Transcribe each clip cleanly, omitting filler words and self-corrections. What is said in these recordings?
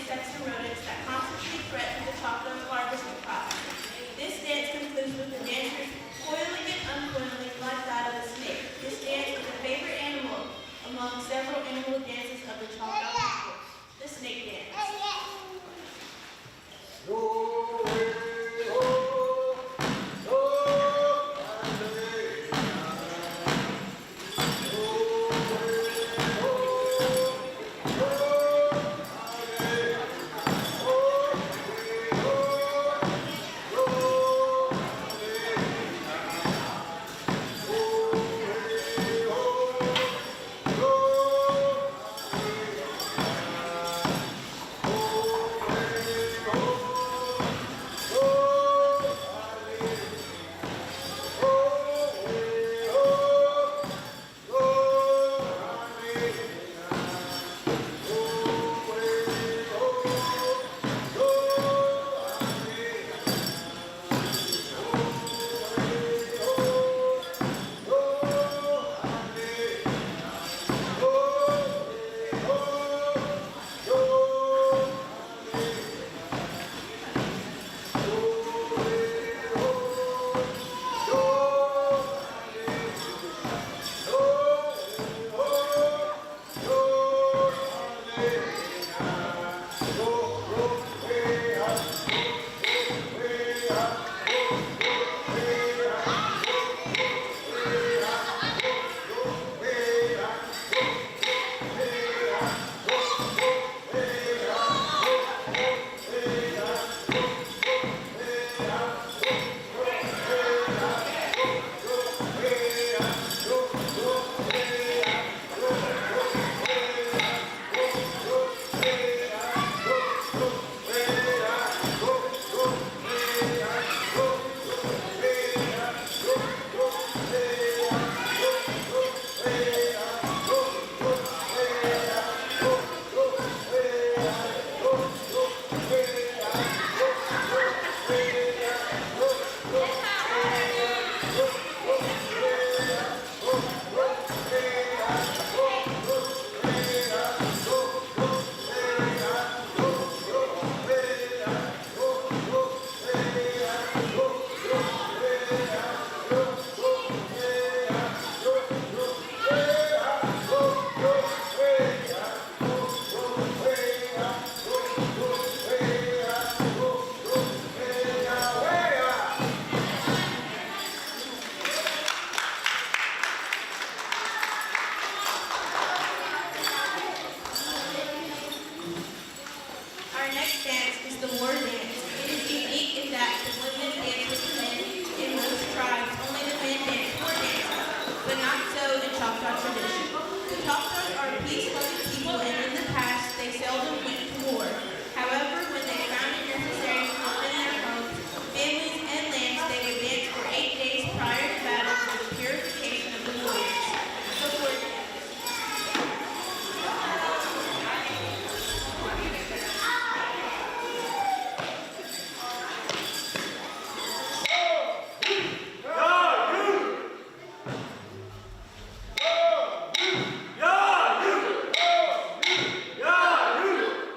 insects and rodents that constantly threaten the chocolate harvesting process. This dance concludes with the dancers coiling and uncoiling like that of a snake. This dance is a favorite animal among several animal dances of the Choctaw people. The snake dance. Our next dance is the war dance. It is unique in that the women dance with the men. In most tribes, only the men dance war dances, but not so in Choctaw tradition. The Choctaws are peace-loving people, and in the past, they seldom went to war. However, when they found it necessary to defend their homes, families, and lands, they would dance for 8 days prior to battle for the purification of the warriors. The war dance. Yeah!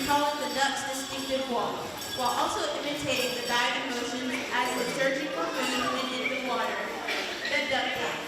recalling the duck's distinctive walk, while also imitating the diving motions as if searching for food when in the water. The duck dance.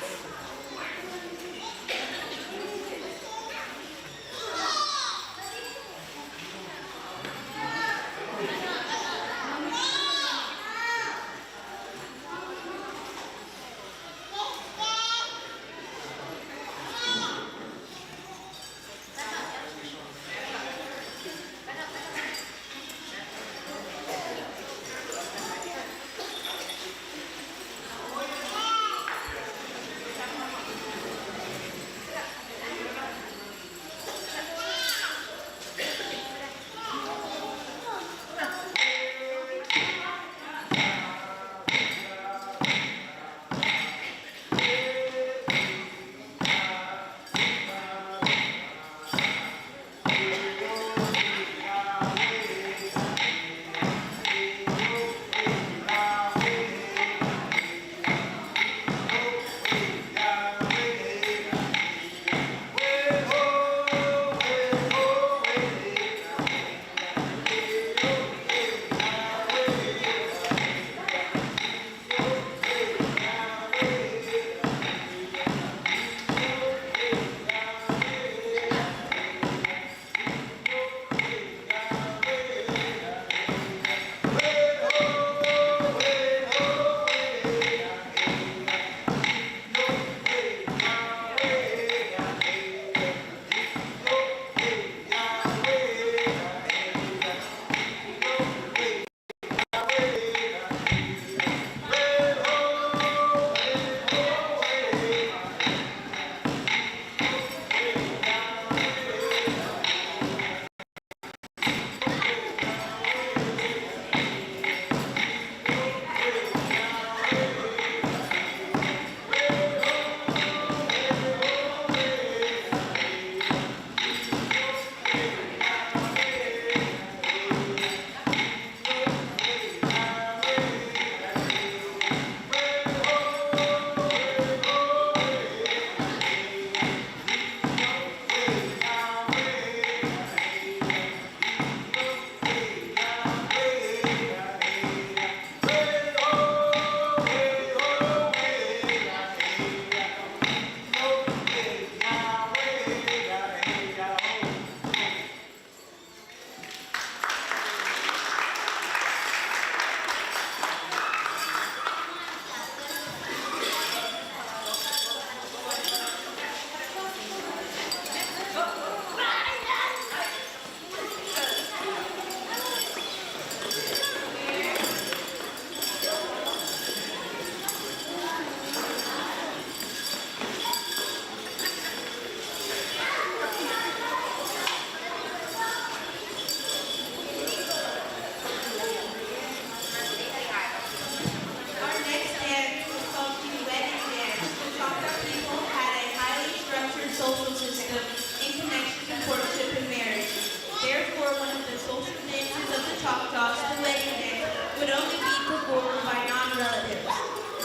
Our next dance was called the wedding dance. The Choctaw people had a highly structured social system in connection to courtship and marriage. Therefore, one of the social dances of the Choctaws, the wedding dance, would only be performed by non-relatives,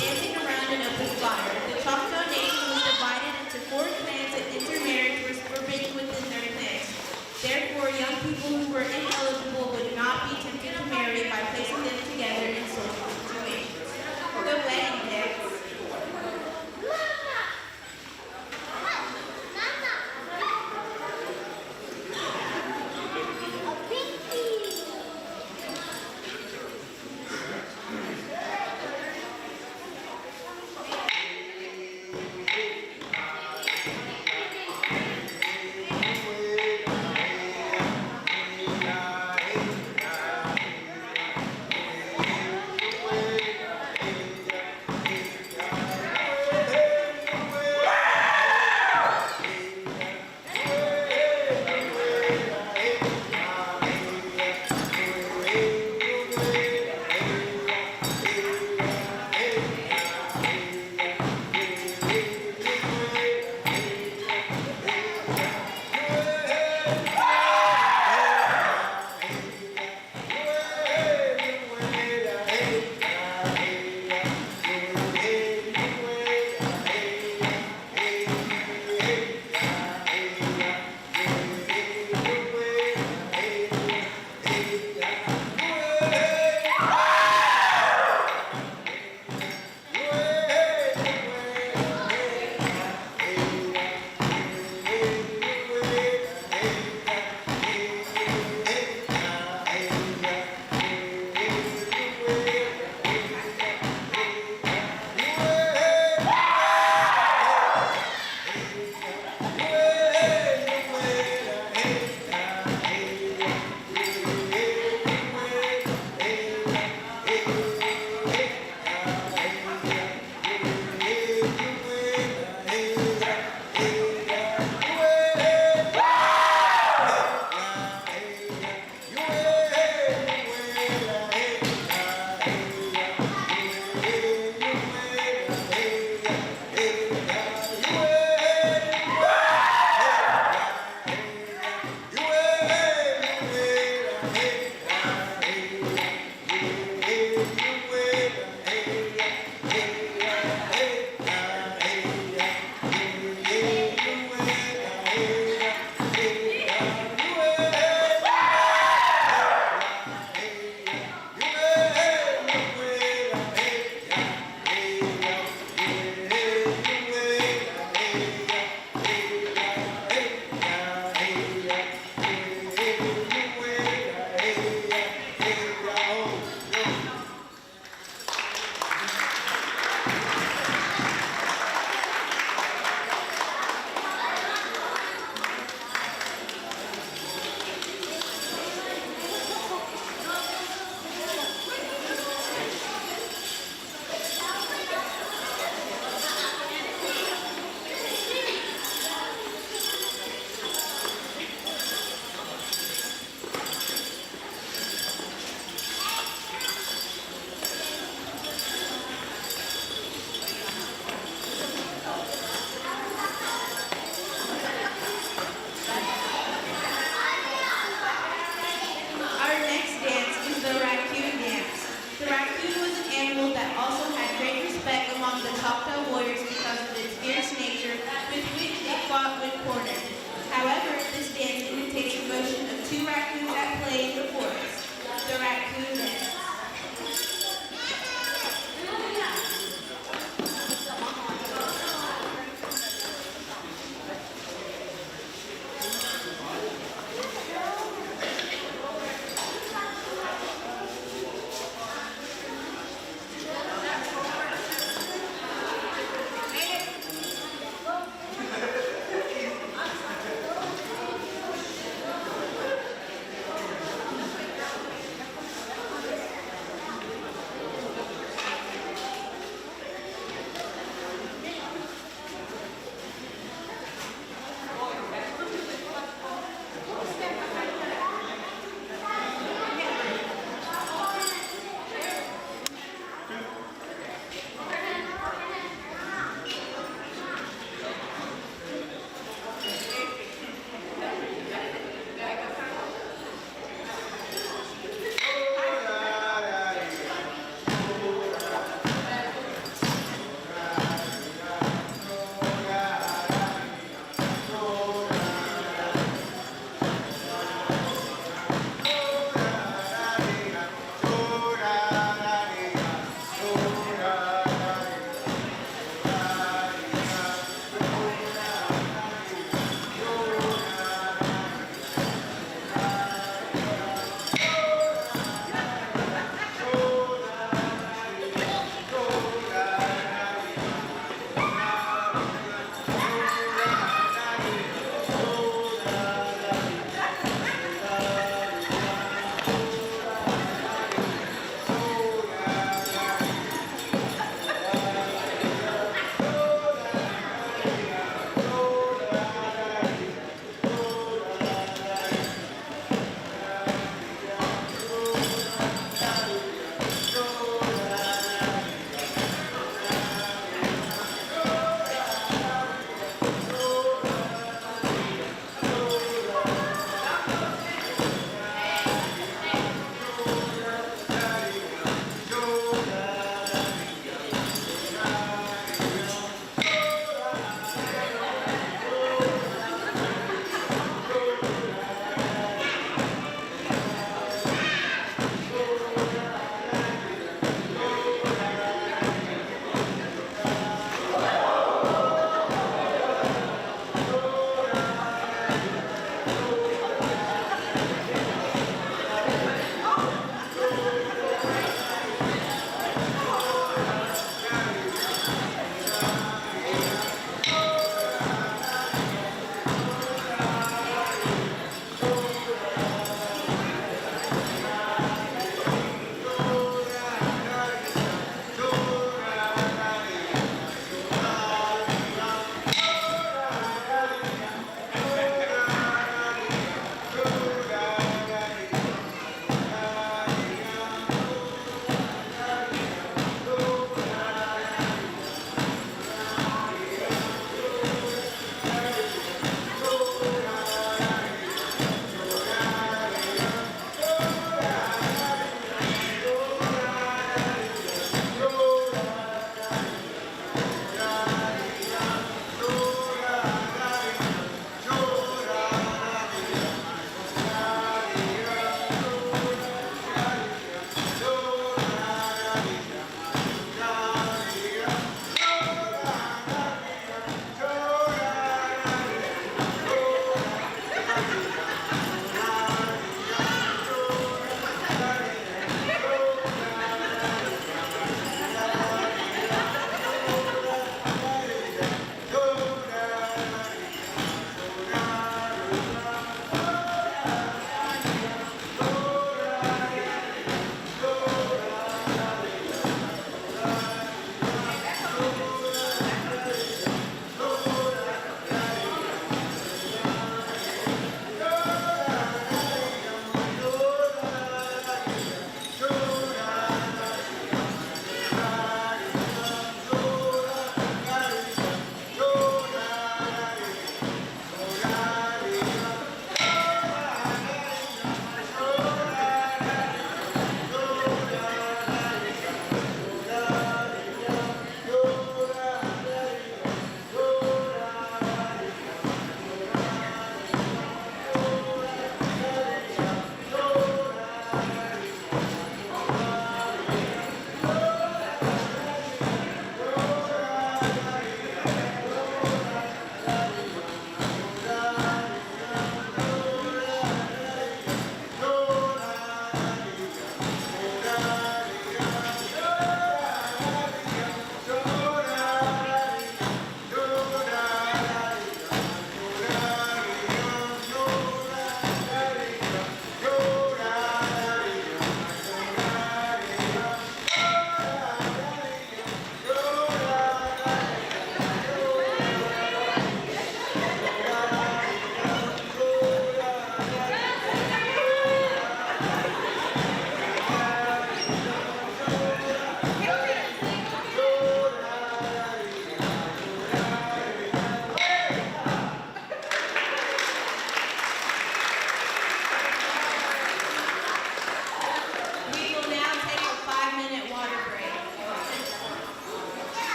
dancing around an open fire. The Choctaw nation was divided into 4 clans and intermarriage was forbidden within their clans. Therefore, young people who were ineligible would not be tempted to marry by placing them together in social situations. The wedding dance.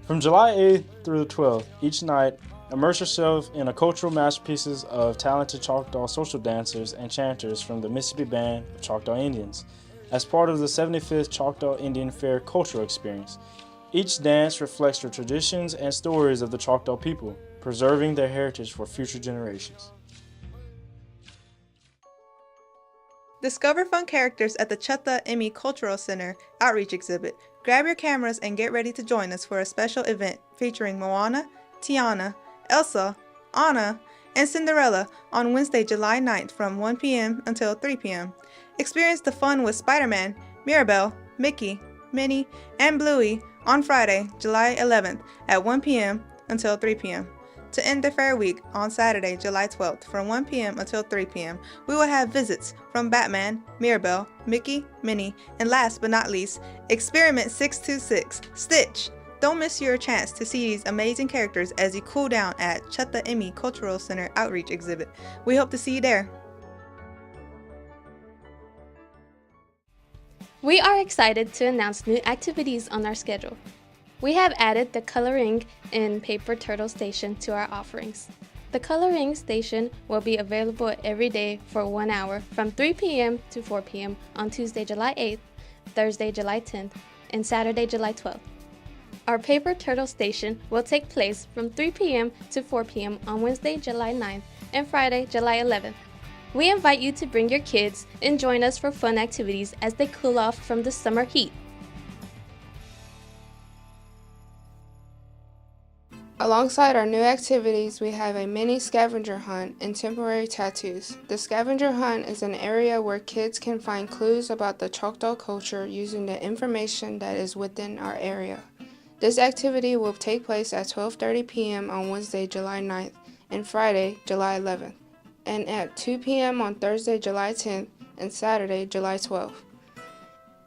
From July 8th through the 12th, each night, immerse yourself in a cultural masterpieces of talented Choctaw social dancers and chanters from the Mississippi Band of Choctaw Indians as part of the 75th Choctaw Indian Fair cultural experience. Each dance reflects the traditions and stories of the Choctaw people, preserving their heritage for future generations. Discover fun characters at the Chutta Emi Cultural Center Outreach Exhibit. Grab your cameras and get ready to join us for a special event featuring Moana, Tiana, Elsa, Anna, and Cinderella on Wednesday, July 9th from 1 p.m. until 3 p.m. Experience the fun with Spider-Man, Mirabelle, Mickey, Minnie, and Bluey on Friday, July 11th at 1 p.m. until 3 p.m. To end the fair week on Saturday, July 12th from 1 p.m. until 3 p.m., we will have visits from Batman, Mirabelle, Mickey, Minnie, and last but not least, Experiment 626, Stitch. Don't miss your chance to see these amazing characters as you cool down at Chutta Emi Cultural Center Outreach Exhibit. We hope to see you there. We are excited to announce new activities on our schedule. We have added the Coloring in Paper Turtle Station to our offerings. The Coloring Station will be available every day for 1 hour from 3 p.m. to 4 p.m. on Tuesday, July 8th, Thursday, July 10th, and Saturday, July 12th. Our Paper Turtle Station will take place from 3 p.m. to 4 p.m. on Wednesday, July 9th, and Friday, July 11th. We invite you to bring your kids and join us for fun activities as they cool off from the summer heat. Alongside our new activities, we have a mini scavenger hunt and temporary tattoos. The scavenger hunt is an area where kids can find clues about the Choctaw culture using the information that is within our area. This activity will take place at 12:30 p.m. on Wednesday, July 9th, and Friday, July 11th, and at 2 p.m. on Thursday, July 10th, and Saturday, July 12th.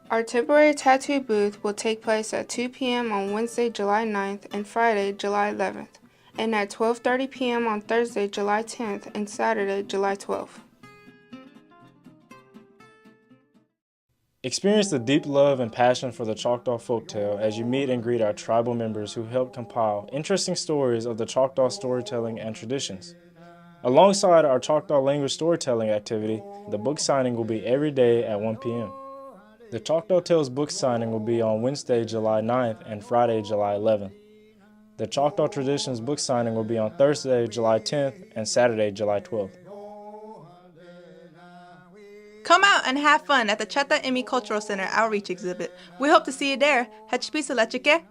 Our temporary tattoo booth will take place at 2 p.m. on Wednesday, July 9th, and Friday, July 11th, and at 12:30 p.m. on Thursday, July 10th, and Saturday, July 12th. Experience the deep love and passion for the Choctaw folktale as you meet and greet our tribal members who helped compile interesting stories of the Choctaw storytelling and traditions. Alongside our Choctaw language storytelling activity, the book signing will be every day at 1 p.m. The Choctaw Tales book signing will be on Wednesday, July 9th and Friday, July 11th. The Choctaw Traditions book signing will be on Thursday, July 10th and Saturday, July 12th. Come out and have fun at the Chutta Emi Cultural Center Outreach Exhibit. We hope to see you there. Hachpisa lechike.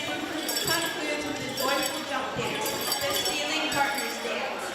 concludes with the joyful jump dance, the stealing partners dance.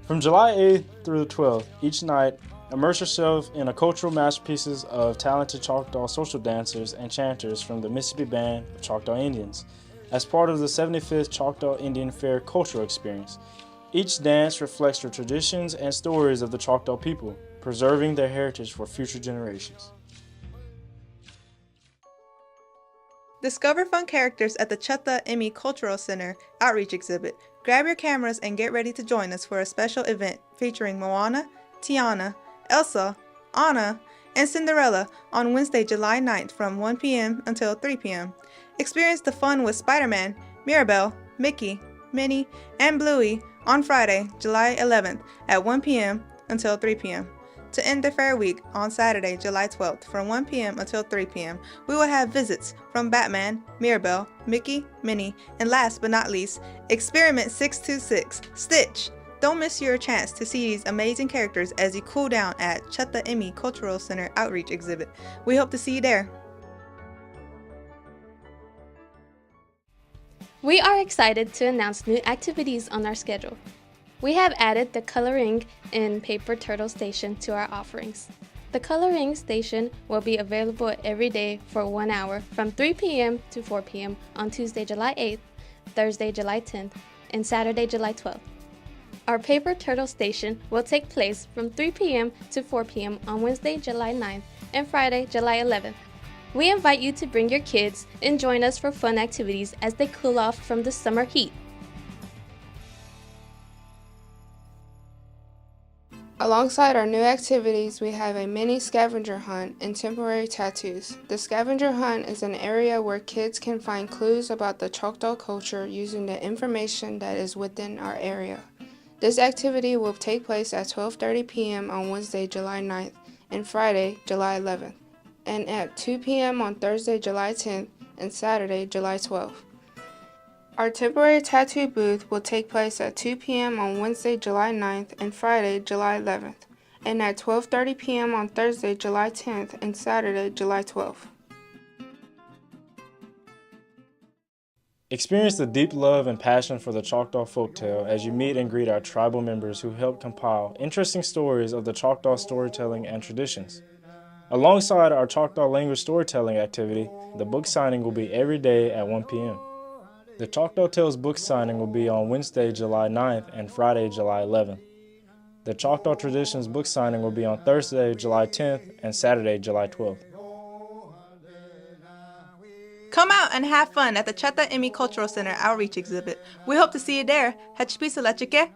From July 8th through the 12th, each night, immerse yourself in a cultural masterpieces of talented Choctaw social dancers and chanters from the Mississippi Band of Choctaw Indians as part of the 75th Choctaw Indian Fair cultural experience. Each dance reflects the traditions and stories of the Choctaw people, preserving their heritage for future generations. Discover fun characters at the Chutta Emi Cultural Center Outreach Exhibit. Grab your cameras and get ready to join us for a special event featuring Moana, Tiana, Elsa, Anna, and Cinderella on Wednesday, July 9th from 1 p.m. until 3 p.m. Experience the fun with Spider-Man, Mirabelle, Mickey, Minnie, and Bluey on Friday, July 11th at 1 p.m. until 3 p.m. To end the fair week on Saturday, July 12th from 1 p.m. until 3 p.m., we will have visits from Batman, Mirabelle, Mickey, Minnie, and last but not least, Experiment 626, Stitch. Don't miss your chance to see these amazing characters as you cool down at Chutta Emi Cultural Center Outreach Exhibit. We hope to see you there. We are excited to announce new activities on our schedule. We have added the Coloring in Paper Turtle Station to our offerings. The Coloring Station will be available every day for 1 hour from 3 p.m. to 4 p.m. on Tuesday, July 8th, Thursday, July 10th, and Saturday, July 12th. Our Paper Turtle Station will take place from 3 p.m. to 4 p.m. on Wednesday, July 9th, and Friday, July 11th. We invite you to bring your kids and join us for fun activities as they cool off from the summer heat. Alongside our new activities, we have a mini scavenger hunt and temporary tattoos. The scavenger hunt is an area where kids can find clues about the Choctaw culture using the information that is within our area. This activity will take place at 12:30 p.m. on Wednesday, July 9th, and Friday, July 11th, and at 2 p.m. on Thursday, July 10th, and Saturday, July 12th. Our temporary tattoo booth will take place at 2 p.m. on Wednesday, July 9th, and Friday, July 11th, and at 12:30 p.m. on Thursday, July 10th, and Saturday, July 12th. Experience the deep love and passion for the Choctaw folktale as you meet and greet our tribal members who helped compile interesting stories of the Choctaw storytelling and traditions. Alongside our Choctaw language storytelling activity, the book signing will be every day at 1 p.m. The Choctaw Tales book signing will be on Wednesday, July 9th and Friday, July 11th. The Choctaw Traditions book signing will be on Thursday, July 10th and Saturday, July 12th. Come out and have fun at the Chutta Emi Cultural Center Outreach Exhibit. We hope to see you there. Hachpisa lechike.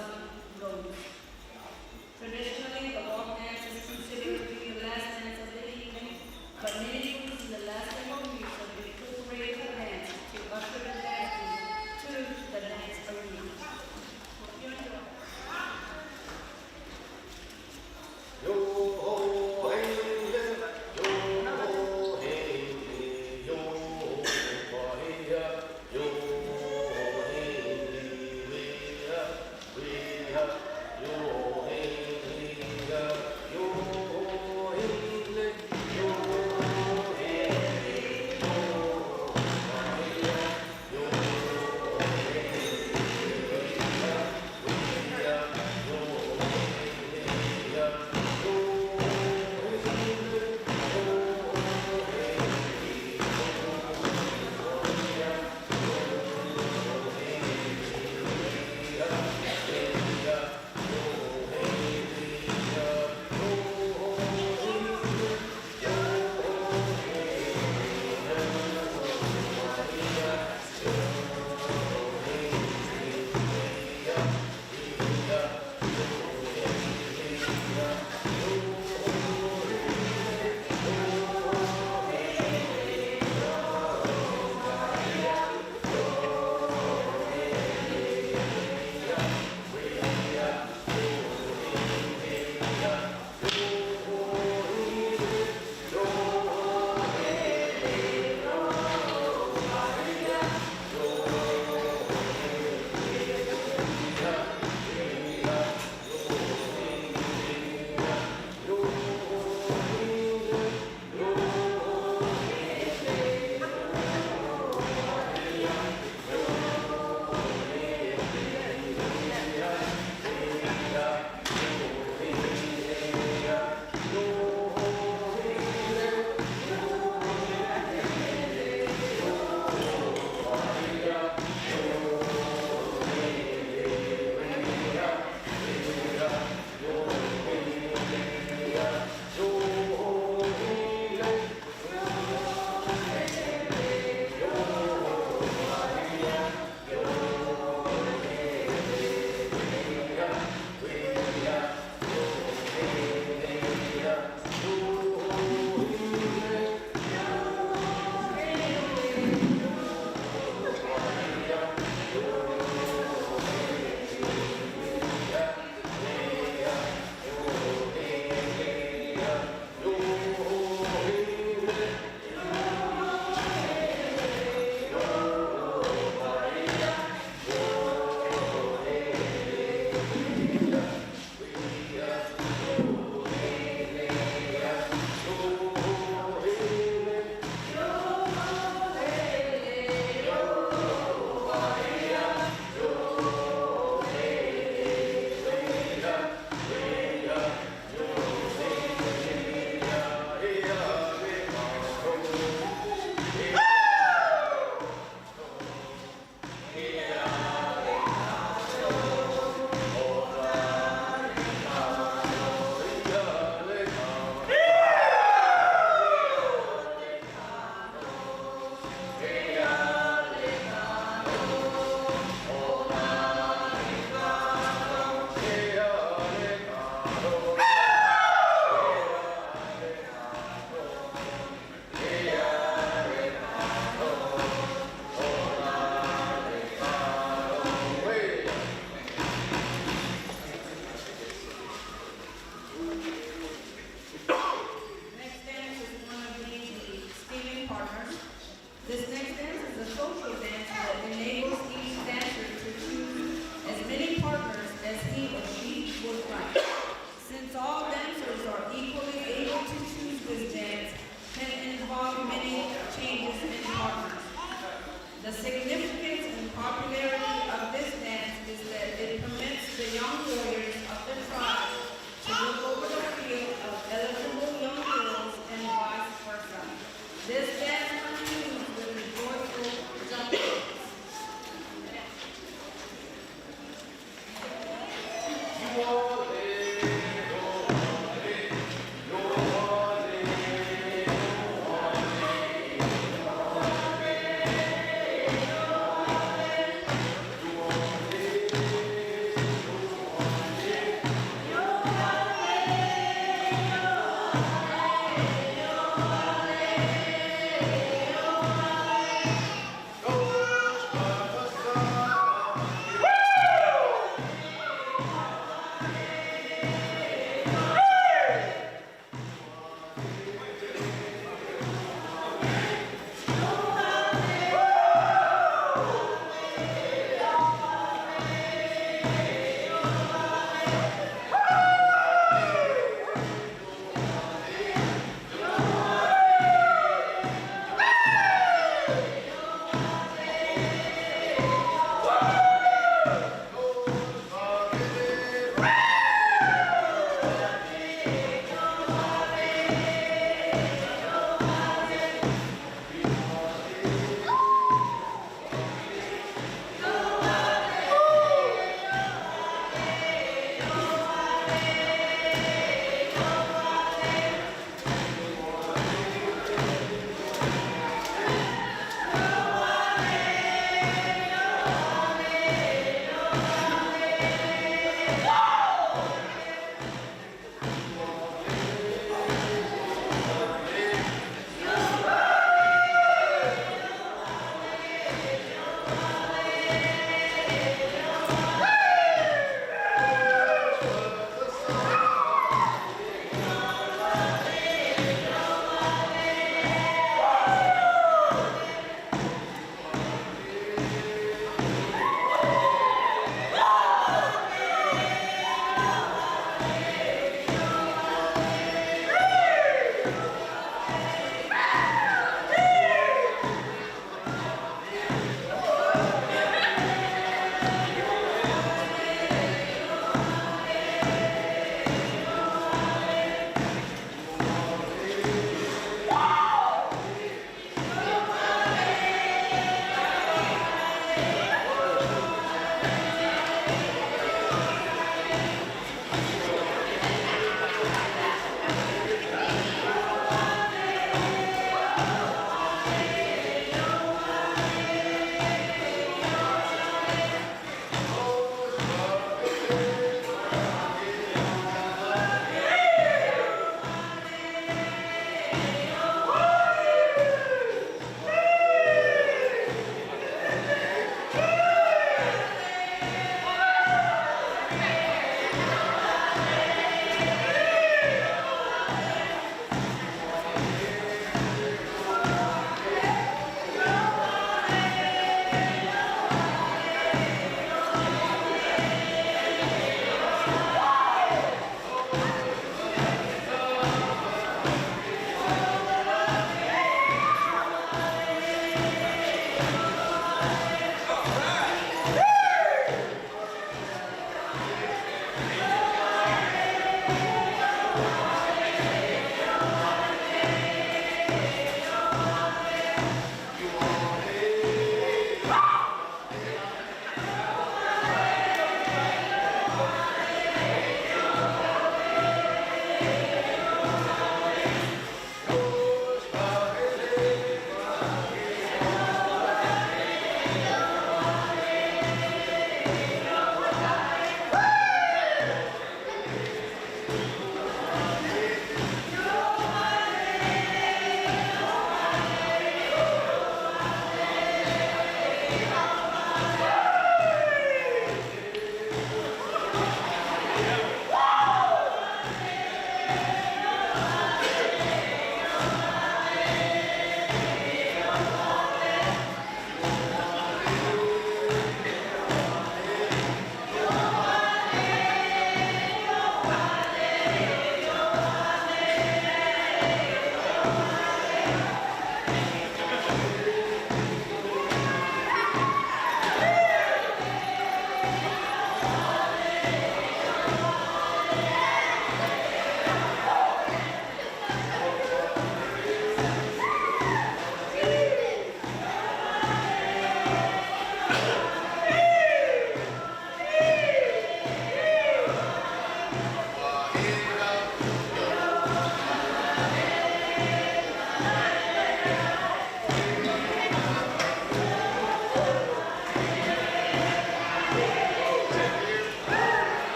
sun rose. Traditionally, the walk dance is considered to be the last dance of the evening, but many groups in the last several weeks have incorporated the dance to usher the dancers to the dance arena. This next dance is a social dance that enables each dancer to choose as many partners as he or she would like. Since all dancers are equally able to choose this dance, can involve many changes in partners. The significance and popularity of this dance is that it permits the young warriors of the tribe to look over the field of eligible young girls and vice versa. This dance continues with the joyful jumping.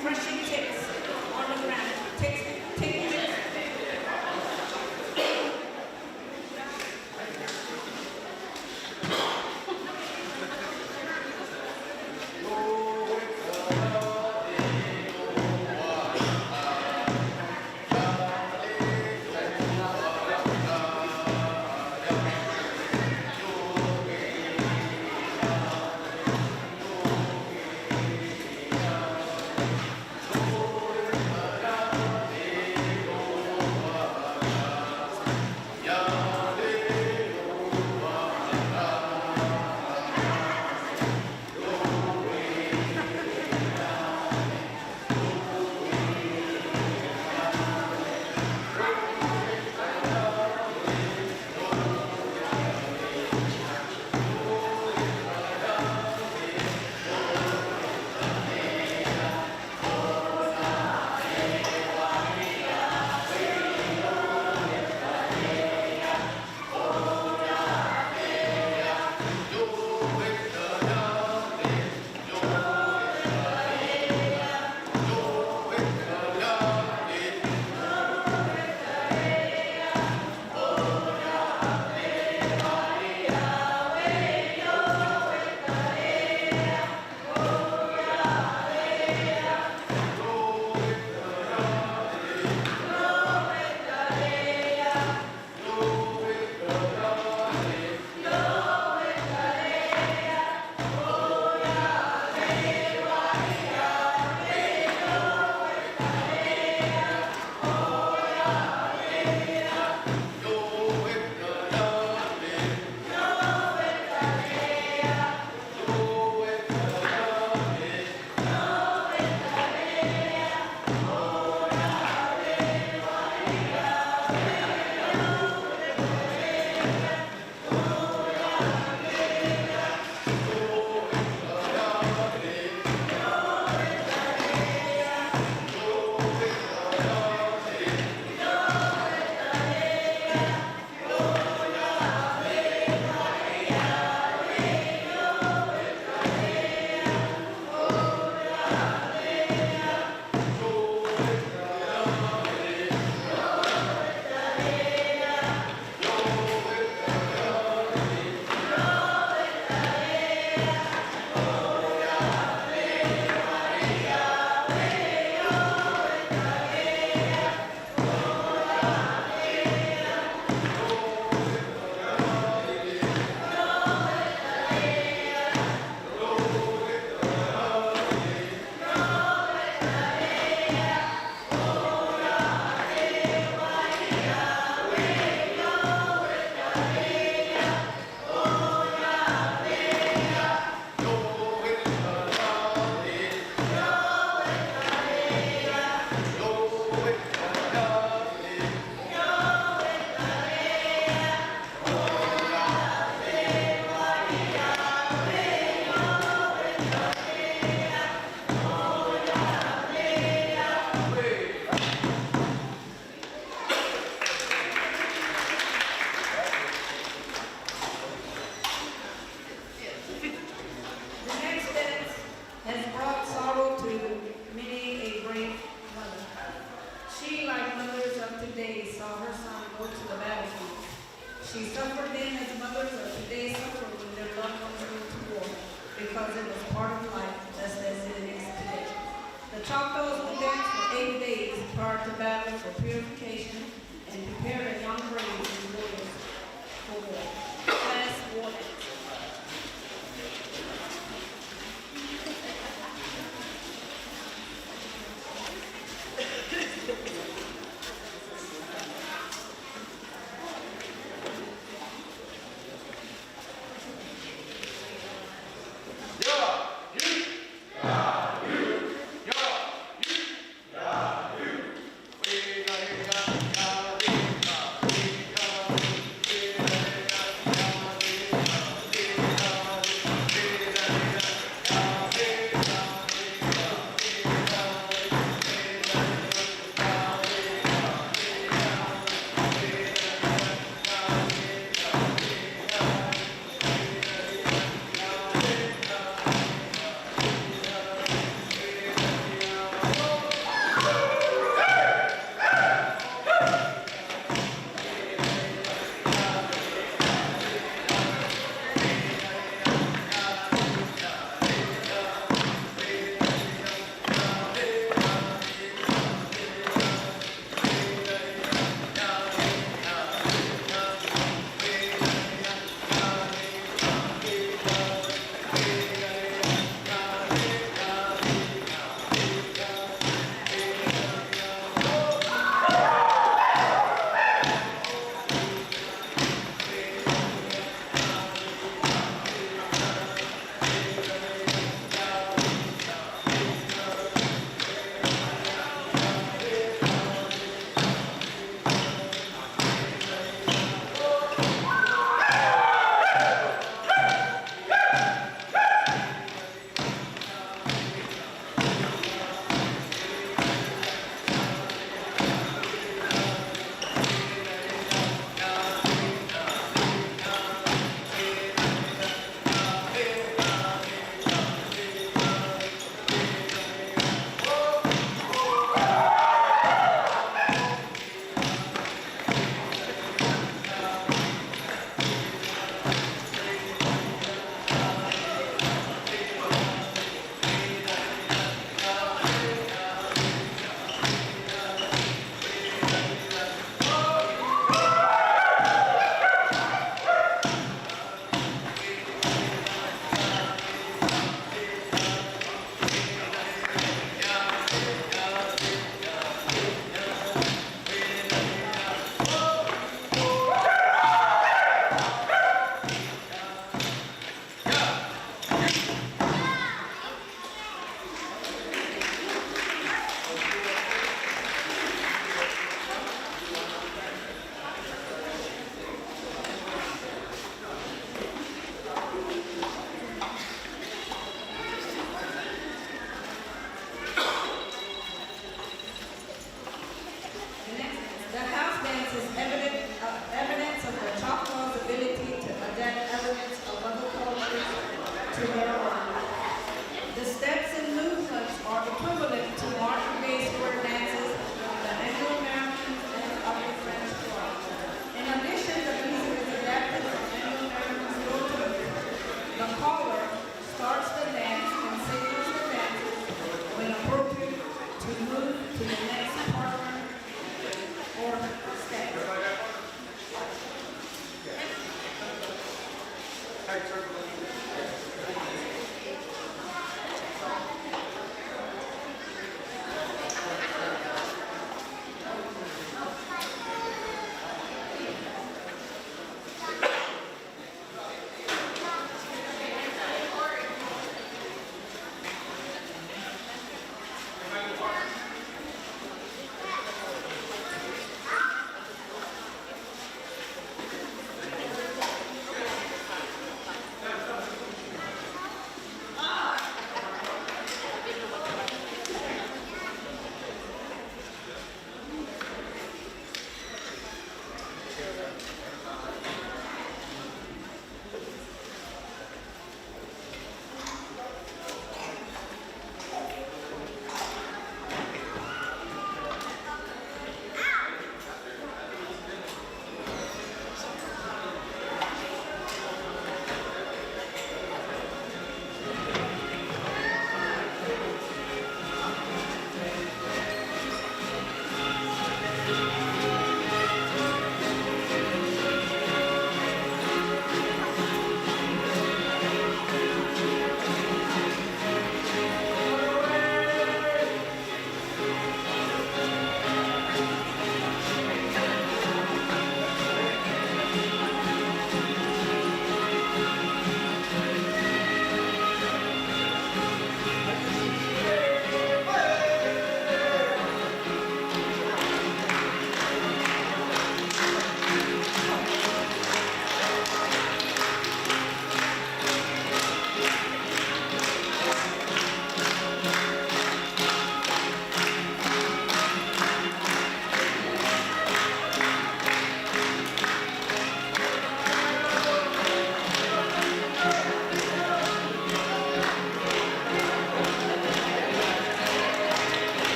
crushing ticks on the ground. Ticks, ticks, ticks. The next dance has brought sorrow to many a brave mother. She, like mothers of today, saw her son go to the battlefield. She suffered then as mothers of today suffer when their loved ones go to war, because it was part of life, just as it is today. The Choctaws would dance for 8 days prior to battle for purification and prepare their young braves and warriors for war. Class war dance.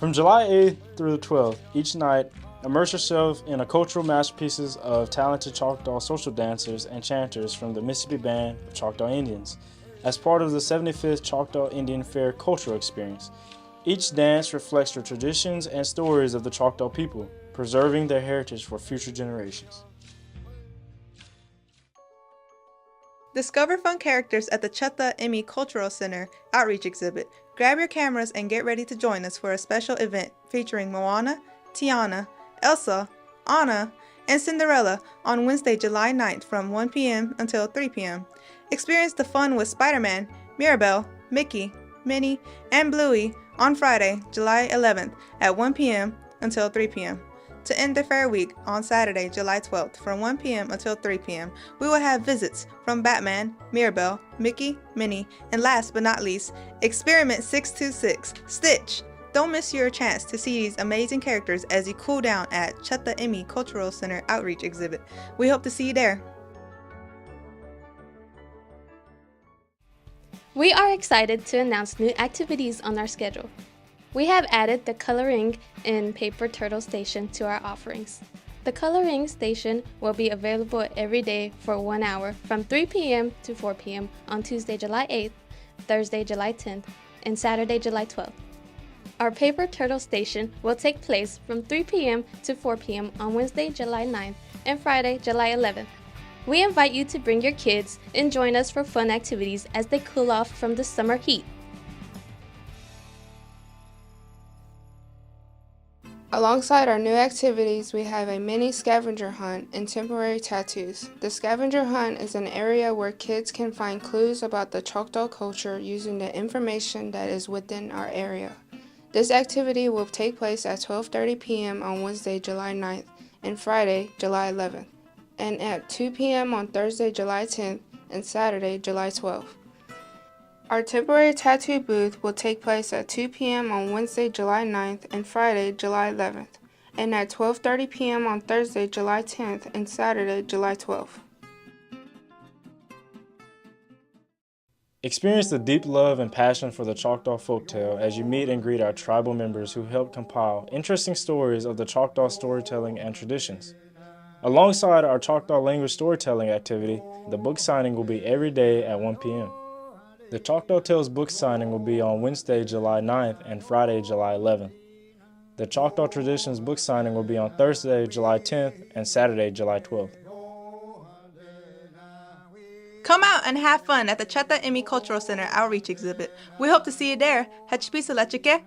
From July 8th through the 12th, each night, immerse yourself in a cultural masterpieces of talented Choctaw social dancers and chanters from the Mississippi Band of Choctaw Indians as part of the 75th Choctaw Indian Fair cultural experience. Each dance reflects the traditions and stories of the Choctaw people, preserving their heritage for future generations. Discover fun characters at the Chutta Emi Cultural Center Outreach Exhibit. Grab your cameras and get ready to join us for a special event featuring Moana, Tiana, Elsa, Anna, and Cinderella on Wednesday, July 9th from 1 p.m. until 3 p.m. Experience the fun with Spider-Man, Mirabelle, Mickey, Minnie, and Bluey on Friday, July 11th at 1 p.m. until 3 p.m. To end the fair week on Saturday, July 12th from 1 p.m. until 3 p.m., we will have visits from Batman, Mirabelle, Mickey, Minnie, and last but not least, Experiment 626, Stitch. Don't miss your chance to see these amazing characters as you cool down at Chutta Emi Cultural Center Outreach Exhibit. We hope to see you there. We are excited to announce new activities on our schedule. We have added the Coloring in Paper Turtle Station to our offerings. The Coloring Station will be available every day for 1 hour from 3 p.m. to 4 p.m. on Tuesday, July 8th, Thursday, July 10th, and Saturday, July 12th. Our Paper Turtle Station will take place from 3 p.m. to 4 p.m. on Wednesday, July 9th, and Friday, July 11th. We invite you to bring your kids and join us for fun activities as they cool off from the summer heat. Alongside our new activities, we have a mini scavenger hunt and temporary tattoos. The scavenger hunt is an area where kids can find clues about the Choctaw culture using the information that is within our area. This activity will take place at 12:30 p.m. on Wednesday, July 9th, and Friday, July 11th, and at 2 p.m. on Thursday, July 10th, and Saturday, July 12th. Our temporary tattoo booth will take place at 2 p.m. on Wednesday, July 9th, and Friday, July 11th, and at 12:30 p.m. on Thursday, July 10th, and Saturday, July 12th. Experience the deep love and passion for the Choctaw folktale as you meet and greet our tribal members who helped compile interesting stories of the Choctaw storytelling and traditions. Alongside our Choctaw language storytelling activity, the book signing will be every day at 1 p.m. The Choctaw Tales book signing will be on Wednesday, July 9th and Friday, July 11th. The Choctaw Traditions book signing will be on Thursday, July 10th and Saturday, July 12th. Come out and have fun at the Chutta Emi Cultural Center Outreach Exhibit. We hope to see you there. Hachpisa lechike.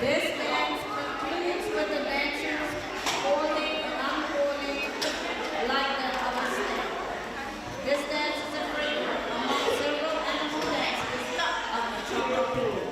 This dance concludes with the dancers foiling and unfolding like the other step. This dance is a favorite among several animal dances of the Choctaw people.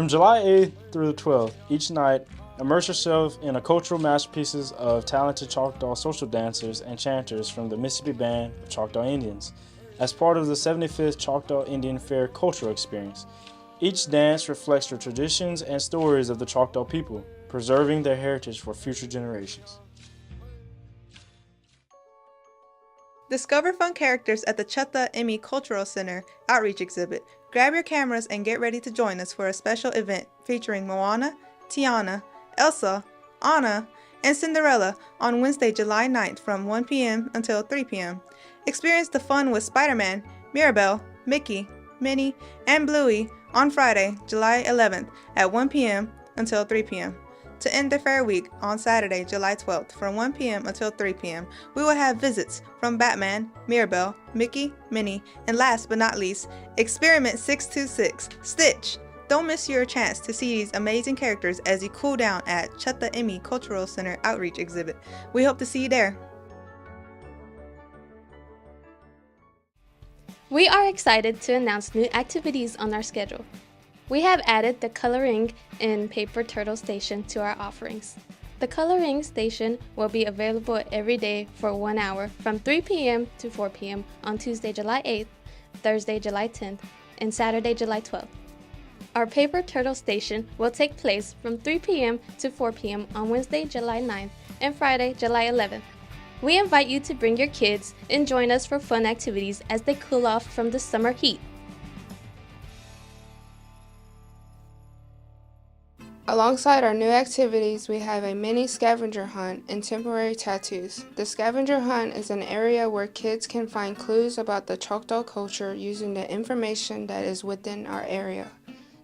From July 8th through the 12th, each night, immerse yourself in a cultural masterpieces of talented Choctaw social dancers and chanters from the Mississippi Band of Choctaw Indians as part of the 75th Choctaw Indian Fair cultural experience. Each dance reflects the traditions and stories of the Choctaw people, preserving their heritage for future generations. Discover fun characters at the Chutta Emi Cultural Center Outreach Exhibit. Grab your cameras and get ready to join us for a special event featuring Moana, Tiana, Elsa, Anna, and Cinderella on Wednesday, July 9th from 1 p.m. until 3 p.m. Experience the fun with Spider-Man, Mirabelle, Mickey, Minnie, and Bluey on Friday, July 11th at 1 p.m. until 3 p.m. To end the fair week on Saturday, July 12th from 1 p.m. until 3 p.m., we will have visits from Batman, Mirabelle, Mickey, Minnie, and last but not least, Experiment 626, Stitch, Don't miss your chance to see these amazing characters as you cool down at Chatta Emi Cultural Center Outreach Exhibit. We hope to see you there. We are excited to announce new activities on our schedule. We have added the Coloring in Paper Turtle Station to our offerings. The Coloring Station will be available every day for 1 hour from 3 p.m. to 4 p.m. on Tuesday, July 8th, Thursday, July 10th, and Saturday, July 12th. Our Paper Turtle Station will take place from 3 p.m. to 4 p.m. on Wednesday, July 9th, and Friday, July 11th. We invite you to bring your kids and join us for fun activities as they cool off from the summer heat. Alongside our new activities, we have a mini scavenger hunt and temporary tattoos. The scavenger hunt is an area where kids can find clues about the Choctaw culture using the information that is within our area.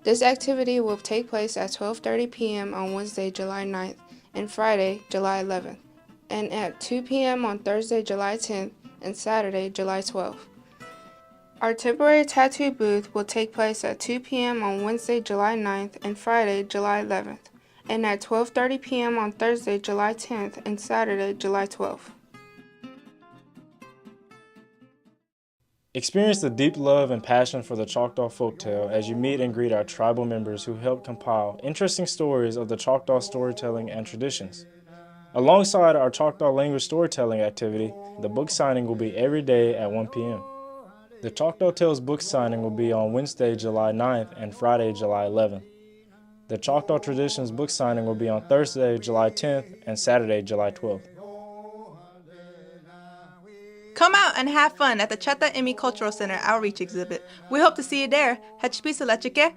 This activity will take place at 12:30 p.m. on Wednesday, July 9th, and Friday, July 11th, and at 2 p.m. on Thursday, July 10th, and Saturday, July 12th. Our temporary tattoo booth will take place at 2 p.m. on Wednesday, July 9th, and Friday, July 11th, and at 12:30 p.m. on Thursday, July 10th, and Saturday, July 12th. Experience the deep love and passion for the Choctaw folktale as you meet and greet our tribal members who helped compile interesting stories of the Choctaw storytelling and traditions. Alongside our Choctaw language storytelling activity, the book signing will be every day at 1 p.m. The Choctaw Tales book signing will be on Wednesday, July 9th and Friday, July 11th. The Choctaw Traditions book signing will be on Thursday, July 10th and Saturday, July 12th. Come out and have fun at the Chatta Emi Cultural Center Outreach Exhibit. We hope to see you there. Hachpisa lachike.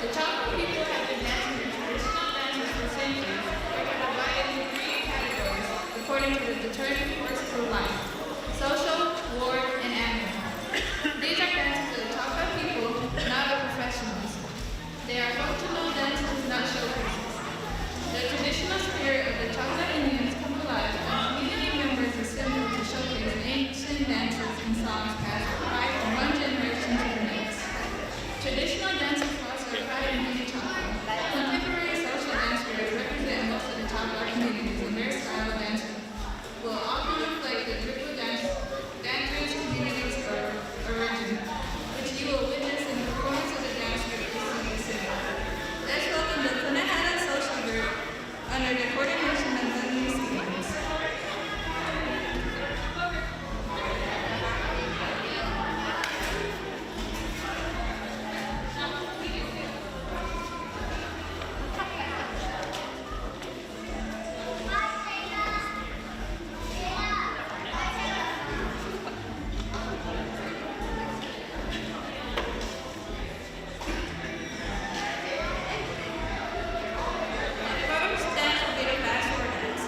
The Choctaw people have been dancing the traditional dances for centuries, which are divided into three categories according to the determined forces of life: social, war, and animal. These are dances of the Choctaw people, not of professionals. They are functional dances, not showcases. The traditional spirit of the Choctaw Indians comes alive when community members assemble to showcase ancient dances and songs passed from one generation to the next. Traditional dances foster pride in being Choctaw. Contemporary social dance groups represent most of the Choctaw communities, and their style of dance will often reflect the tribal dancers' communities or origin, which you will witness in the performance of the dance group this exhibit. Let's welcome the Punahata Social Group under the coordination of Lindsay Stevens. First dance will be the fast forward dance.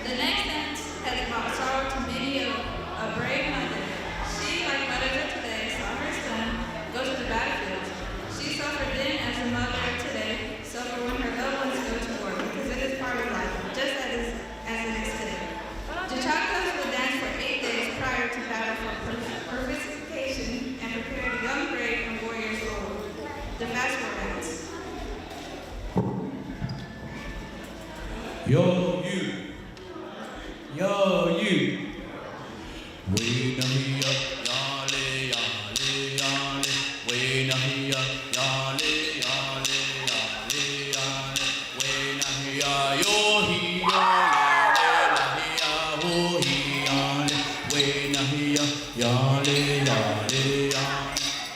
The next dance has brought sorrow to many a brave mother. She, like mothers of today, saw her son go to the battlefield. She suffered then as a mother of today suffer when her loved ones go to war, because it is part of life, just as it is today. The Choctaws will dance for 8 days prior to battle for purification and prepare the young, brave, and warriors for war. The fast forward dance. Yo, you. Yo, you. We know ya, yale, yale, yale. We know ya, yale, yale, yale, yale. We know ya, yo, he, yale, yale, ho, he, yale. We know ya, yale, yale, yale.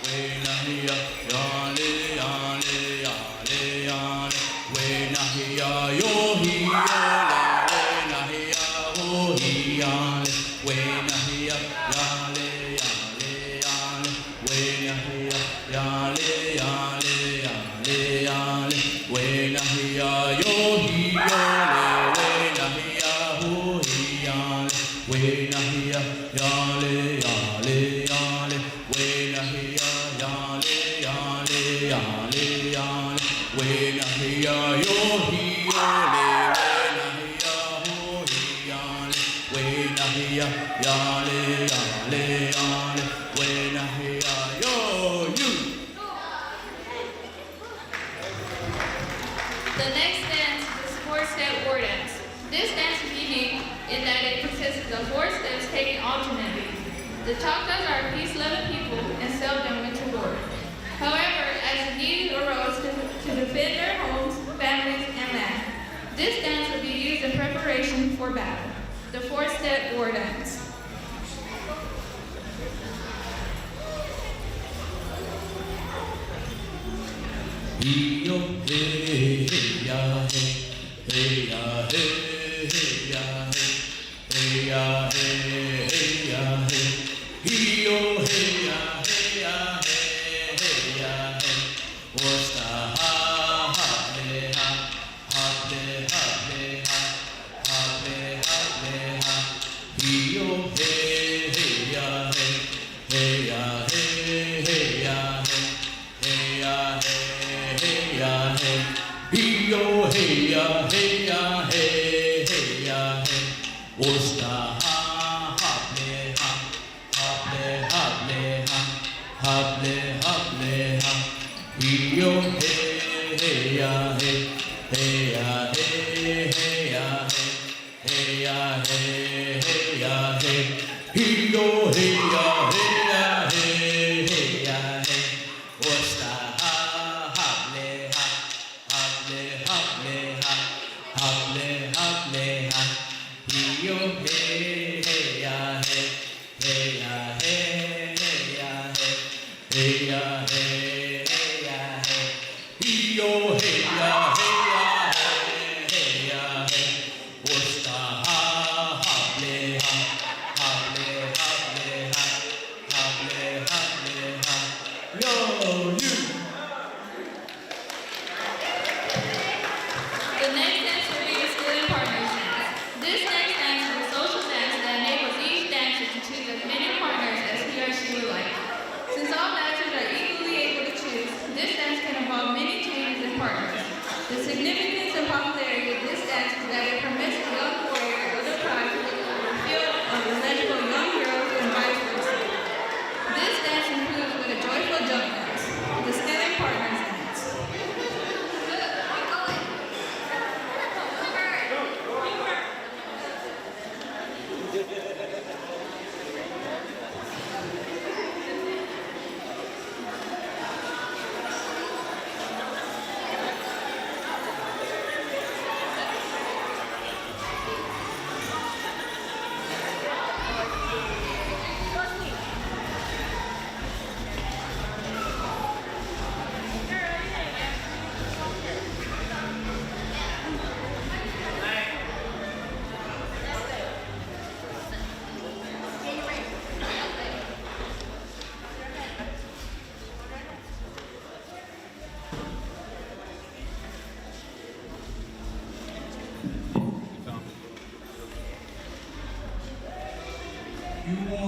We know ya, yale, yale, yale, yale. We know ya, yo, he, The next dance is four-step war dance. This dance is unique in that it consists of 4 steps taken alternately. The Choctaws are a peace-loving people and seldom went to war. However, as the need arose to defend their homes, families, and land, this dance would be used in preparation for battle. The 4-step war dance. Yo, hey, hey, ya, hey, hey, ya, hey, hey, ya, hey, ya, hey, hey, ya, hey, yo, hey, ya, hey, ya, hey, hey, ya, hey. What's the ha, ha, le, ha, ha, le, ha, le, ha, ha, le, ha, le, ha. Yo, hey, hey, ya, hey, hey, ya, hey, hey, ya, hey, hey, ya, hey. Ya hey, yo hey ya hey ya hey hey ya hey. What's the ha ha le ha le ha. Yo hey ya hey hey ya hey hey ya hey hey ya hey hey ya hey. Yo hey ya hey ya hey hey ya hey. What's the yo hey hey ya hey hey ya hey hey ya hey hey ya hey hey ya hey yo hey ya hey ya hey hey ya hey. What's the ha ha le ha le ha le ha. Wow.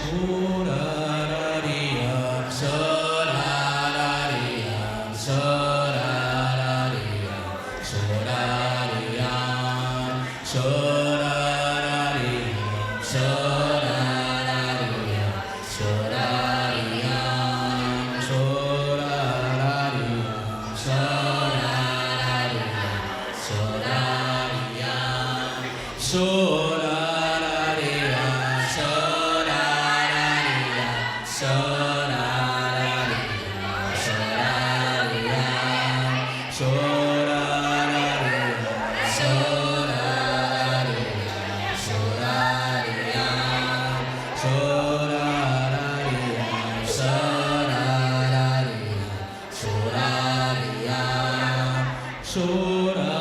Sorarariyam, sorarariyam, sorarariyam, sorarariyam, sorarariyam, sorarariyam, sorarariyam, sorarariyam,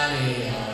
sorarariyam,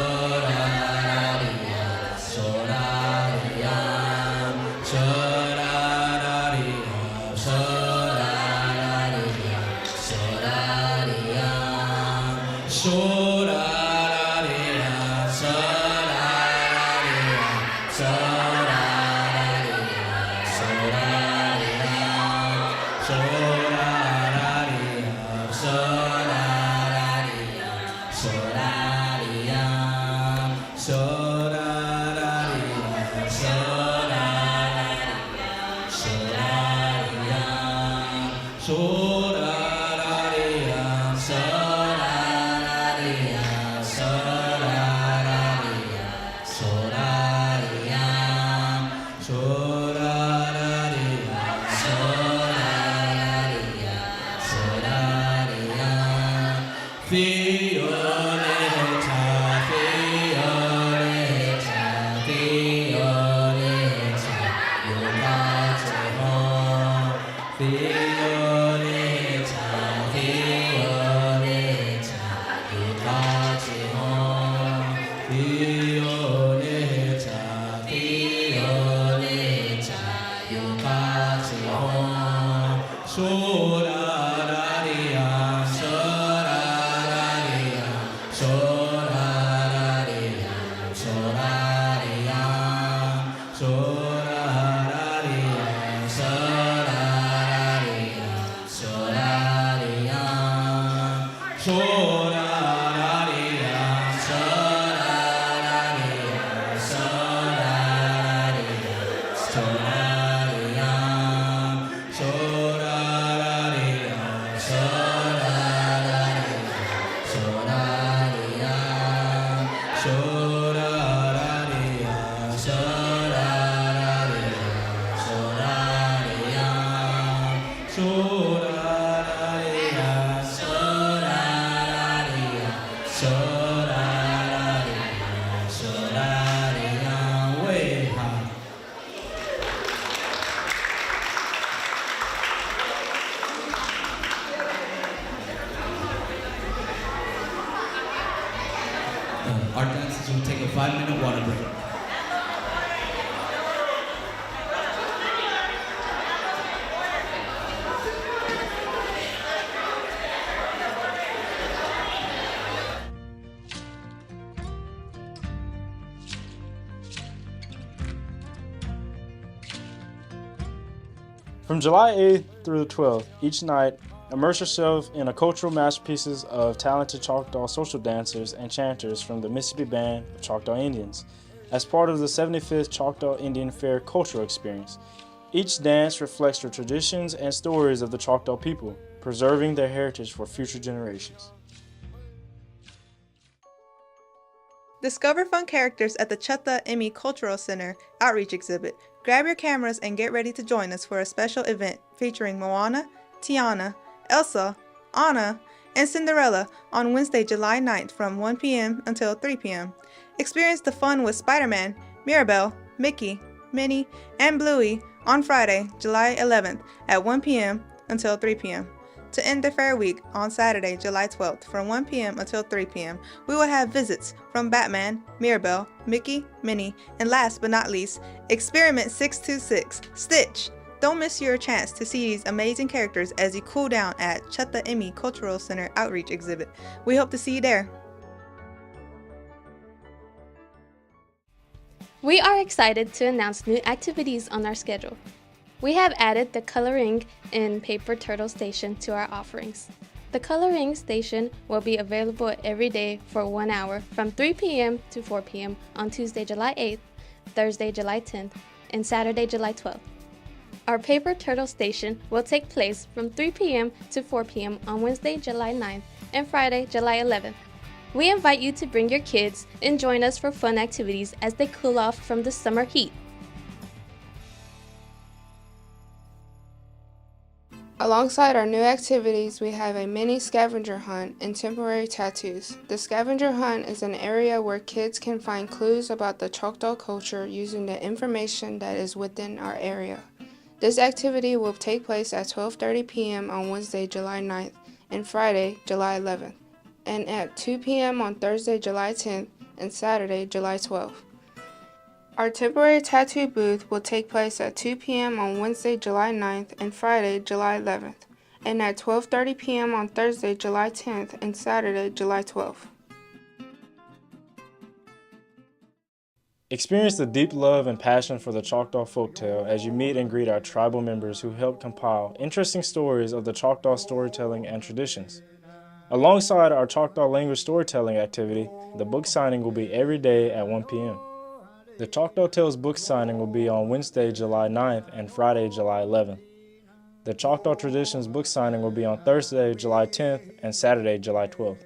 sorarariyam, Our dancers will take a 5-minute water break. From July 8th through the 12th, each night, immerse yourself in a cultural masterpieces of talented Choctaw social dancers and chanters from the Mississippi Band of Choctaw Indians as part of the 75th Choctaw Indian Fair cultural experience. Each dance reflects the traditions and stories of the Choctaw people, preserving their heritage for future generations. Discover fun characters at the Chutta Emi Cultural Center Outreach Exhibit. Grab your cameras and get ready to join us for a special event featuring Moana, Tiana, Elsa, Anna, and Cinderella on Wednesday, July 9th from 1 p.m. until 3 p.m. Experience the fun with Spider-Man, Mirabelle, Mickey, Minnie, and Bluey on Friday, July 11th at 1 p.m. until 3 p.m. To end the fair week on Saturday, July 12th from 1 p.m. until 3 p.m., we will have visits from Batman, Mirabelle, Mickey, Minnie, and last but not least, Experiment 626, Stitch. Don't miss your chance to see these amazing characters as you cool down at Chutta Emi Cultural Center Outreach Exhibit. We hope to see you there. We are excited to announce new activities on our schedule. We have added the Coloring in Paper Turtle Station to our offerings. The Coloring Station will be available every day for 1 hour from 3 p.m. to 4 p.m. on Tuesday, July 8th, Thursday, July 10th, and Saturday, July 12th. Our Paper Turtle Station will take place from 3 p.m. to 4 p.m. on Wednesday, July 9th, and Friday, July 11th. We invite you to bring your kids and join us for fun activities as they cool off from the summer heat. Alongside our new activities, we have a mini scavenger hunt and temporary tattoos. The scavenger hunt is an area where kids can find clues about the Choctaw culture using the information that is within our area. This activity will take place at 12:30 p.m. on Wednesday, July 9th, and Friday, July 11th, and at 2 p.m. on Thursday, July 10th, and Saturday, July 12th. Our temporary tattoo booth will take place at 2 p.m. on Wednesday, July 9th, and Friday, July 11th, and at 12:30 p.m. on Thursday, July 10th, and Saturday, July 12th. Experience the deep love and passion for the Choctaw folktale as you meet and greet our tribal members who help compile interesting stories of the Choctaw storytelling and traditions. Alongside our Choctaw language storytelling activity, the book signing will be every day at 1 p.m. The Choctaw Tales book signing will be on Wednesday, July 9th and Friday, July 11th. The Choctaw Traditions book signing will be on Thursday, July 10th and Saturday, July 12th.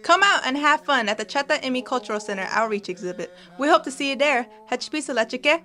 Come out and have fun at the Cheta Imi Cultural Center Outreach Exhibit. We hope to see you there. Hachpisa lechike.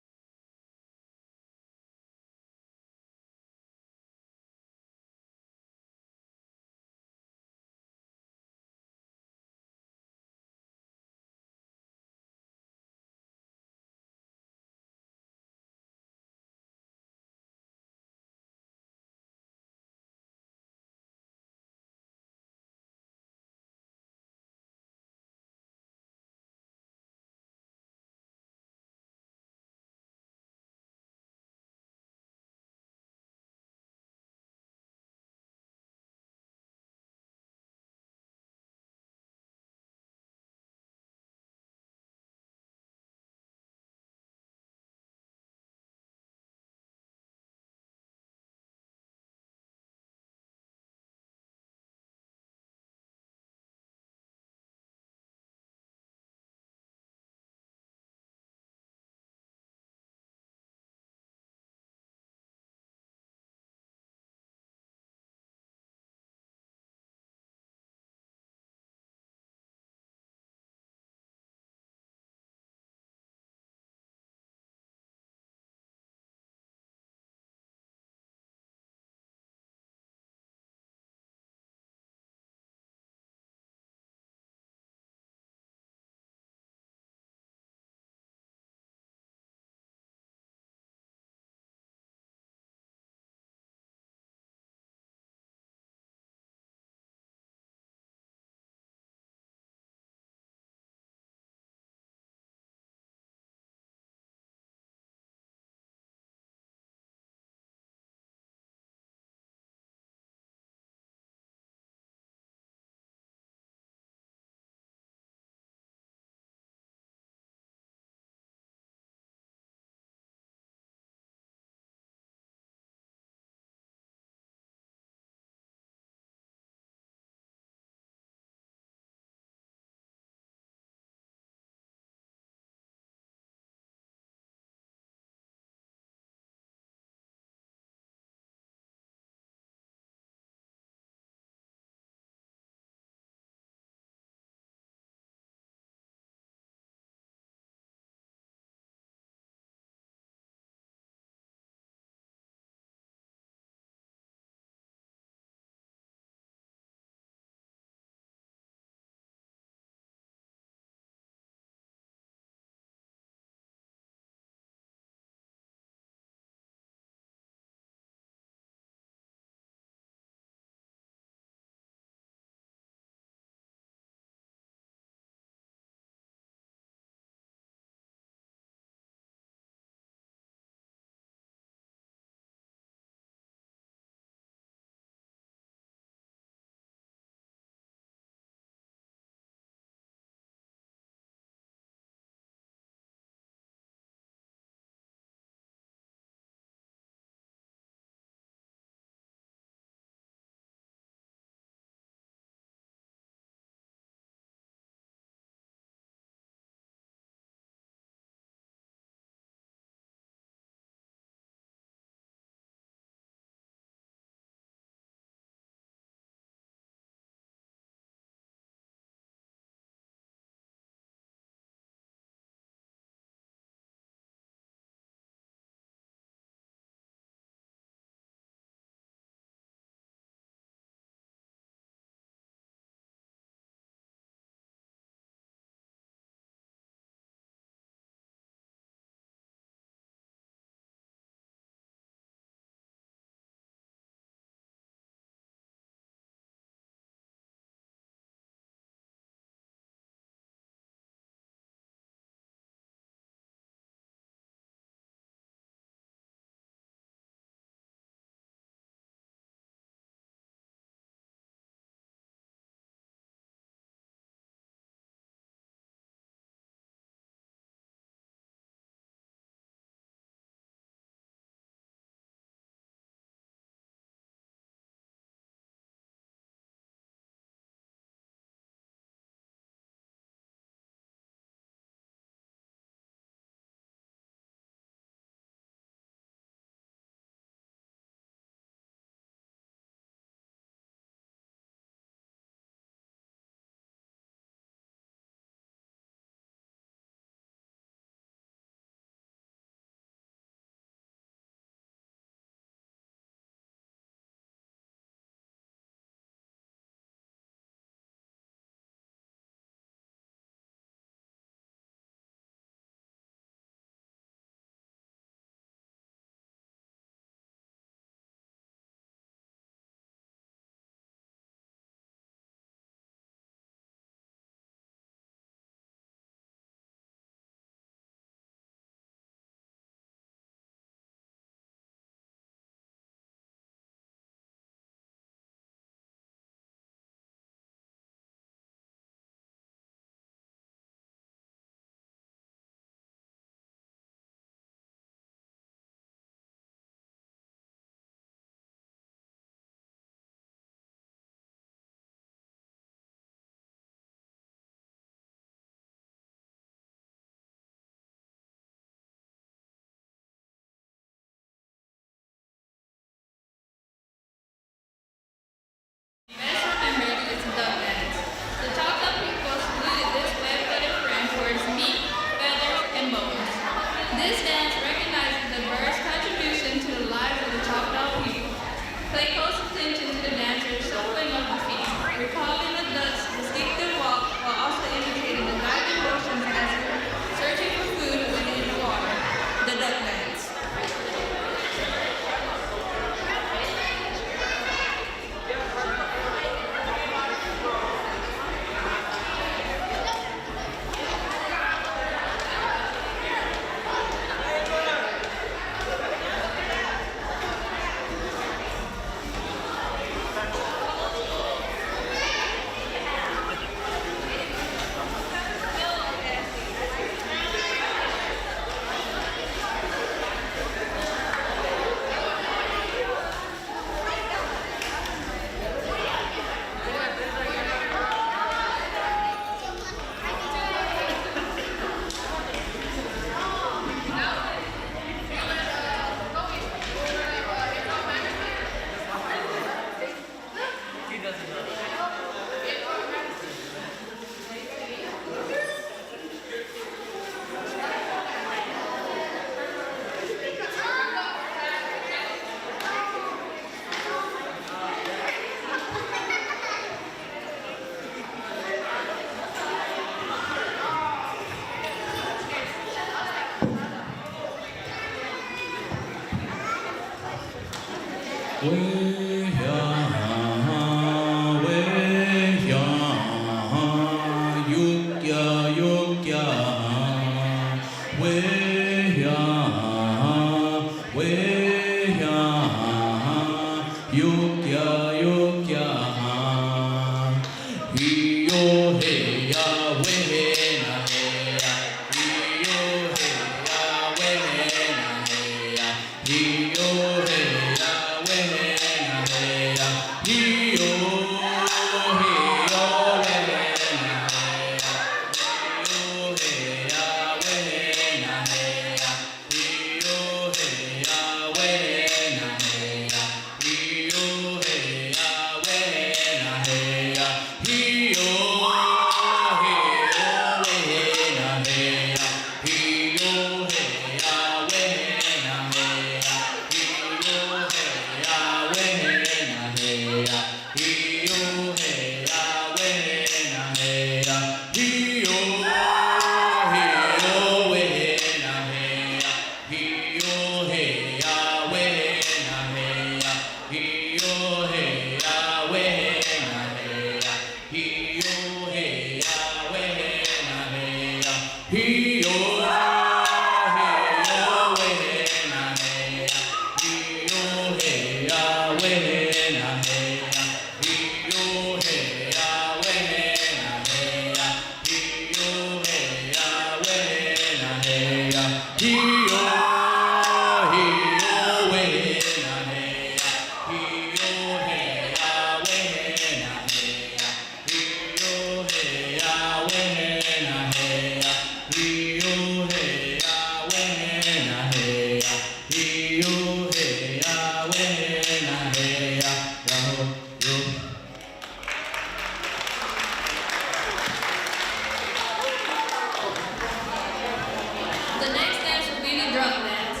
The next dance will be the drunk dance.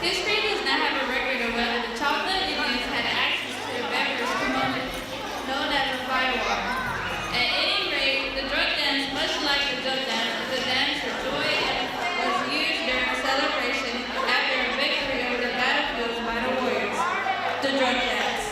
History does not have a record of whether the Choctaw Indians had access to a beverage component known as a firewater. At any rate, the drunk dance, much like the jump dance, is a dance for joy and was used during celebration after a victory over the battlefields by the warriors. The drunk dance.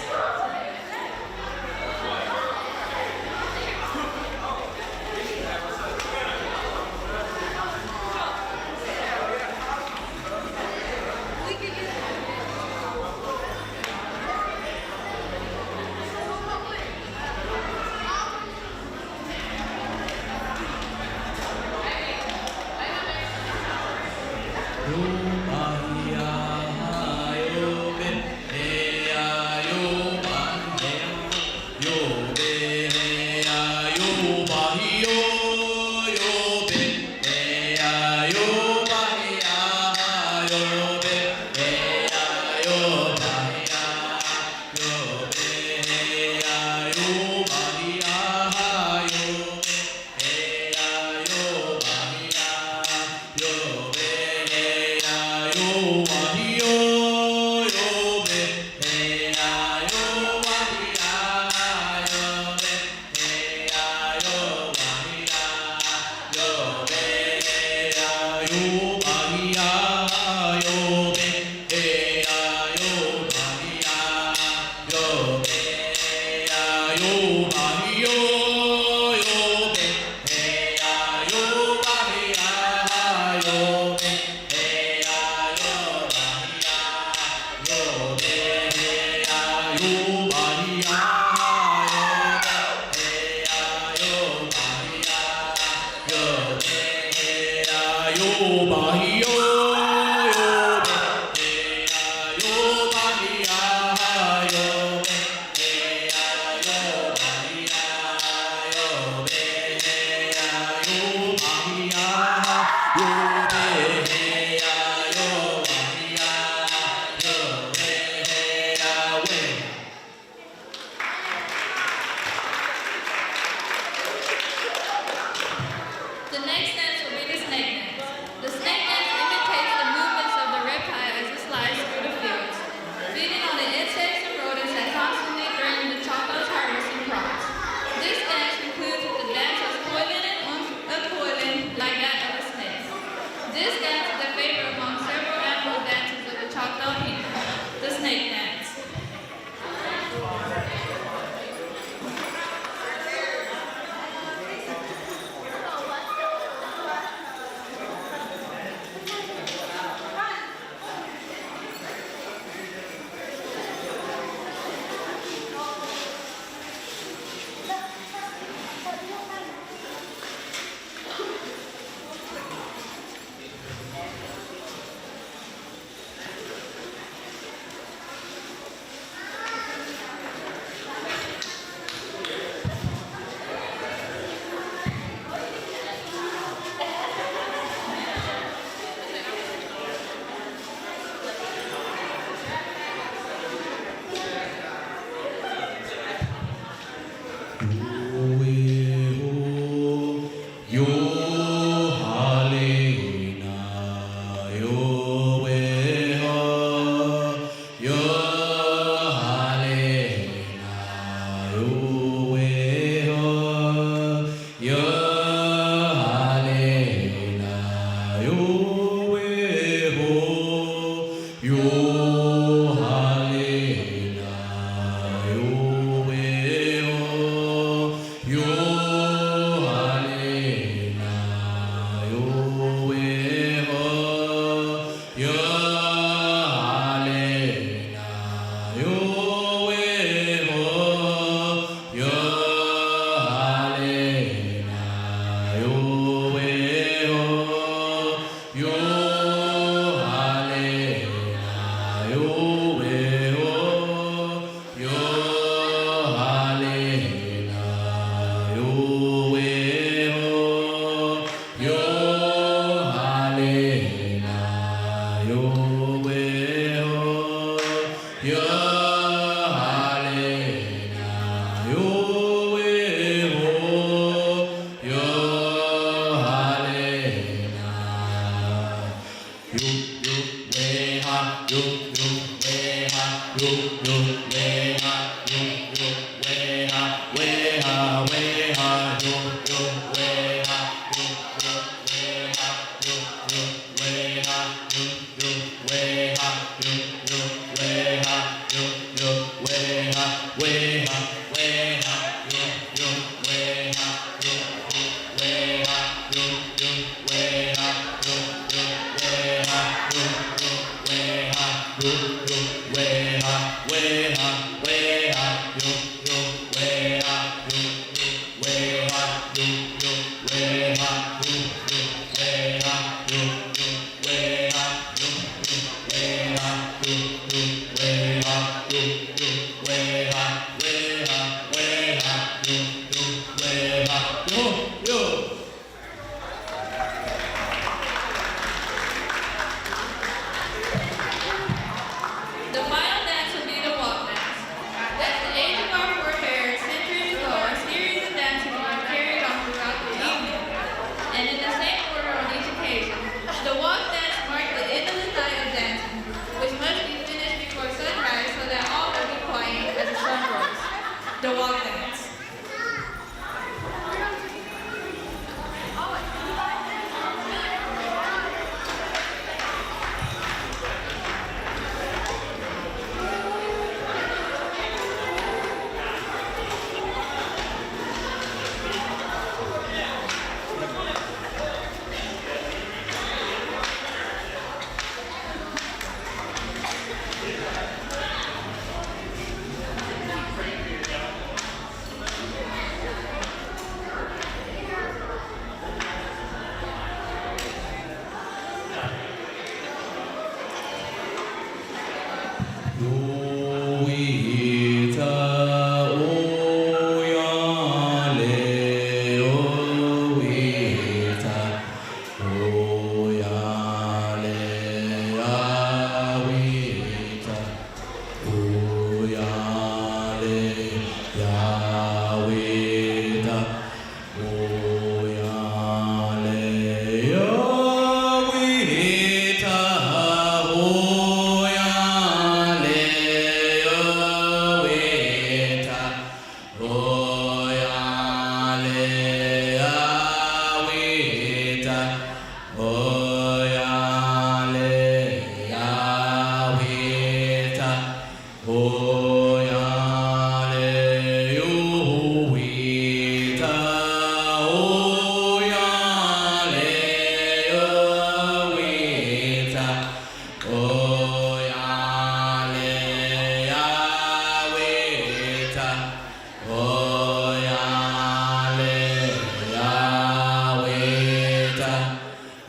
The next dance will be the snake dance. The snake dance imitates yo halena yo weha yo halena yo weha yo halena yo weho yo halena yo weho yo halena yo weho yo halena yo weho yo halena yo weho yo halena yo weho yo halena yo weho yo halena yo weho yo halena yo weho yo halena yo weha yo weha yo weha yo weha weha weha yo weha yo weha yo weha yo weha yo weha yo weha weha weha yo weha yo weha yo weha yo weha yo weha yo weha weha weha yo weha yo weha yo weha yo weha yo weha yo weha yo weha yo weha weha weha yo weha yo The final dance will be the walk dance. At the age of our forebears centuries ago, a series of dances were carried on throughout the evening. And in the same order on each occasion, the walk dance marked the end of the night of dancing, which must be finished before sunrise so that all will be quiet as the sun rose. The walk dance.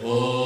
Oh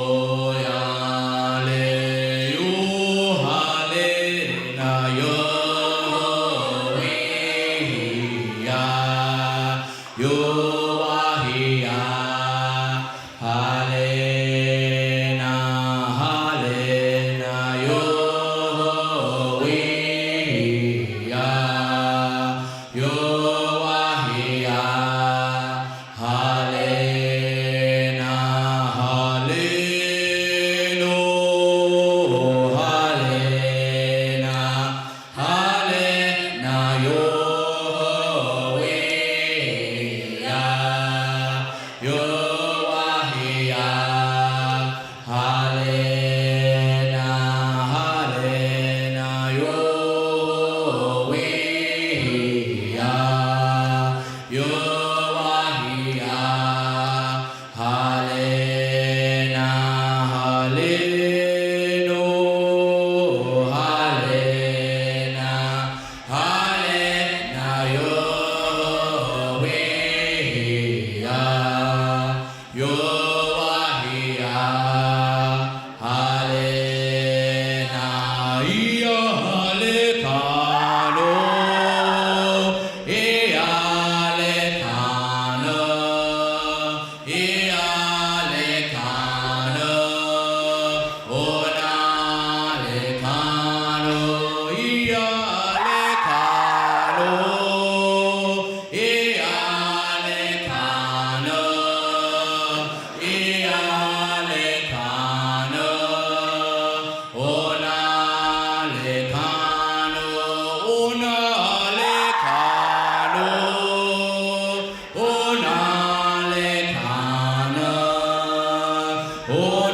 Oh,